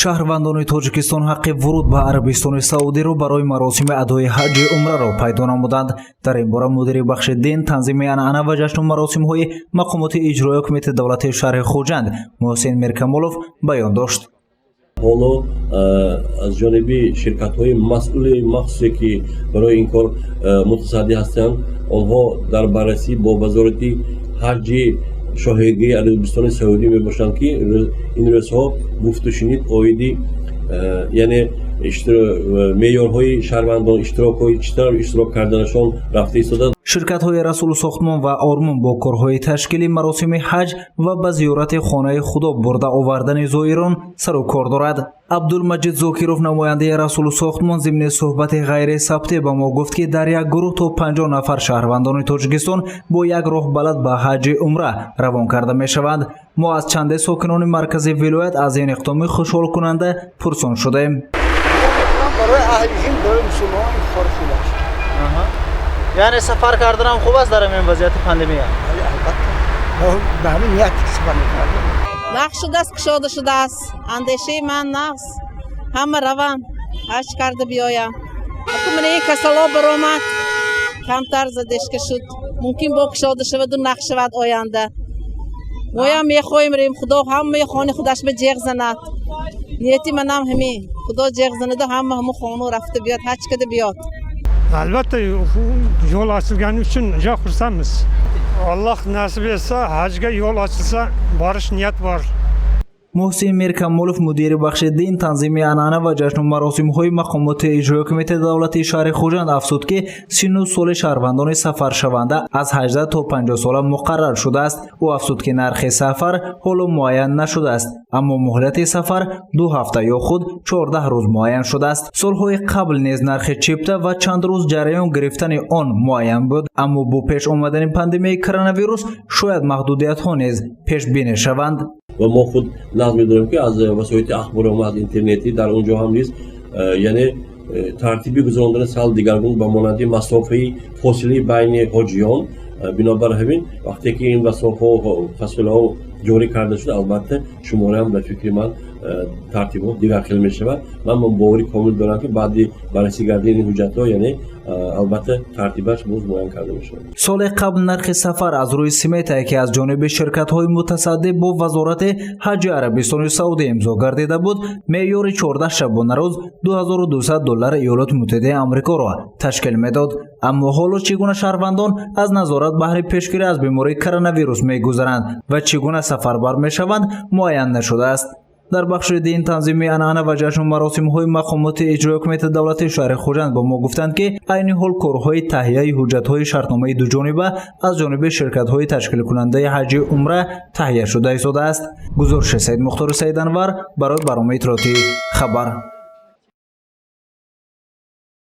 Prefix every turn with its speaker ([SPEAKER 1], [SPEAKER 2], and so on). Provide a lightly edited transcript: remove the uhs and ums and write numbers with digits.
[SPEAKER 1] шаҳрвандони тоҷикистон ҳаққи вуруд ба арабистони саудиро барои маросими адои ҳаҷи умраро пайдо намуданд. дар ин бора мудири бахши дин, танзими анъана ва ҷашну маросимҳои мақомоти иҷроия кумитаи давлатии шаҳри Хуҷанд Муҳсин Миркамолов баён дошт.
[SPEAKER 2] ҳоло аз ҷониби ширкатҳои масъули махсусе ки барои ин кор мутасадди ҳастанд, онҳо дар баррасӣ бо вазорати ҳаҷи шоҳигии Арабистони Саудӣ мебошанд ки ин рӯзҳо гуфту шунид оиди яъне меъёрҳои шаҳрвандон иштирокҳои чӣ тавр иштирок карданашон рафта истода.
[SPEAKER 1] ширкатҳои Расулу Сохтмон ва Ормон бо корҳои ташкили маросими ҳаҷ ва ба зиёрати хонаи Худо бурда овардани зоирон сару кор дорад. Абдулмаҷид Зокиров, намояндаи Расулу Сохтмон, зимни суҳбати ғайрисабтӣ ба мо гуфт ки дар як гурӯҳ то 50 нафар шаҳрвандони Тоҷикистон бо як роҳбалад ба ҳаҷи умра равон карда мешаванд. мо аз чанде сокинони маркази вилоят аз ин иқдоми хушҳолкунанда пурсон шудем.
[SPEAKER 3] یعنی سفر کردنم خوب است در این وضعیت پاندمی.
[SPEAKER 4] به همین نیت سفر می‌کردم.
[SPEAKER 5] نقش شده است کشاده شده است. اندیشه من نقص. همه روان هاش کرده بیایم. حکومت یک کسلا برآمد کمتر زدش که شد. ممکن با کشاده شود و نقش شود آینده. ما میخوایم ریم خدا همه خانه خودش به جیغ زند. نیتی منم همین خدا جیغ زنده همه خانه رفته بیاد هاش کرده بیاد.
[SPEAKER 6] Albatta yol açılgani için çok xursandmiz. Allah nasip etse hacga yol açılsa barış niyat var.
[SPEAKER 1] Муҳсин Миркамолов, мудири бахши дин, танзими анъана ва ҷашну маросимҳои мақомоти иҷроия кумитаи давлатии шаҳри Хуҷанд афзуд ки синну соли шаҳрвандони сафаршаванда аз 18 то 50 сола муқаррар шудааст. ӯ афзуд ки нархи сафар ҳоло муайян нашудааст, аммо муҳлати сафар 2 ҳафта ё худ 14 рӯз муайян шудааст. солҳои қабл низ нархи чипта ва чанд рӯз ҷараён гирифтани он муайян буд, аммо бо пеш омадани пандемияи коронавирус шояд маҳдудиятҳо низ пешбинӣ шаванд.
[SPEAKER 2] و ما خود لازم می‌داریم که از وسایل اخبار اینترنتی در اونجا هم نیست، یعنی ترتیبی گذراندن سال دیگرگون با مانند مسافه فاصله بین حاجیان. بنابر همین وقتی که این مسافه و فاصله ها جاری کرده شد، البته شماره هم به فکر من ترتیبات دیگر خیلی میشود. من باوری کامل دارم که بعد بررسی کردن این حجت‌ها یعنی البته ترتیبش باز معین کرده میشه.
[SPEAKER 1] سال قبل نرخ سفر از روی سمت که از جانب شرکت‌های متصدی با وزارت حج عربستان سعودی امضا گردیده بود، معیار 14 شبانه روز $2200 ایالات متحده آمریکا را تشکیل میداد. اما حالا چگونه شهروندان از نظارت بهره پیشگیری از بیماری کرونا میگذرند و چگونه سفربر میشوند معین نشده است. در بخش دین، تنظیم انعانه و جشن و مراسم‌های مقامات اجرایی کمیته دولتی شهر خوجند با ما گفتند که عین حال کارهای تهیه حجت‌های شرطنامه دو جانبه از جانب شرکت‌های تشکیل کننده حج عمره تهیه شده است. گزارش سید مختار سید انور برای برنامه اطلاعاتی خبر.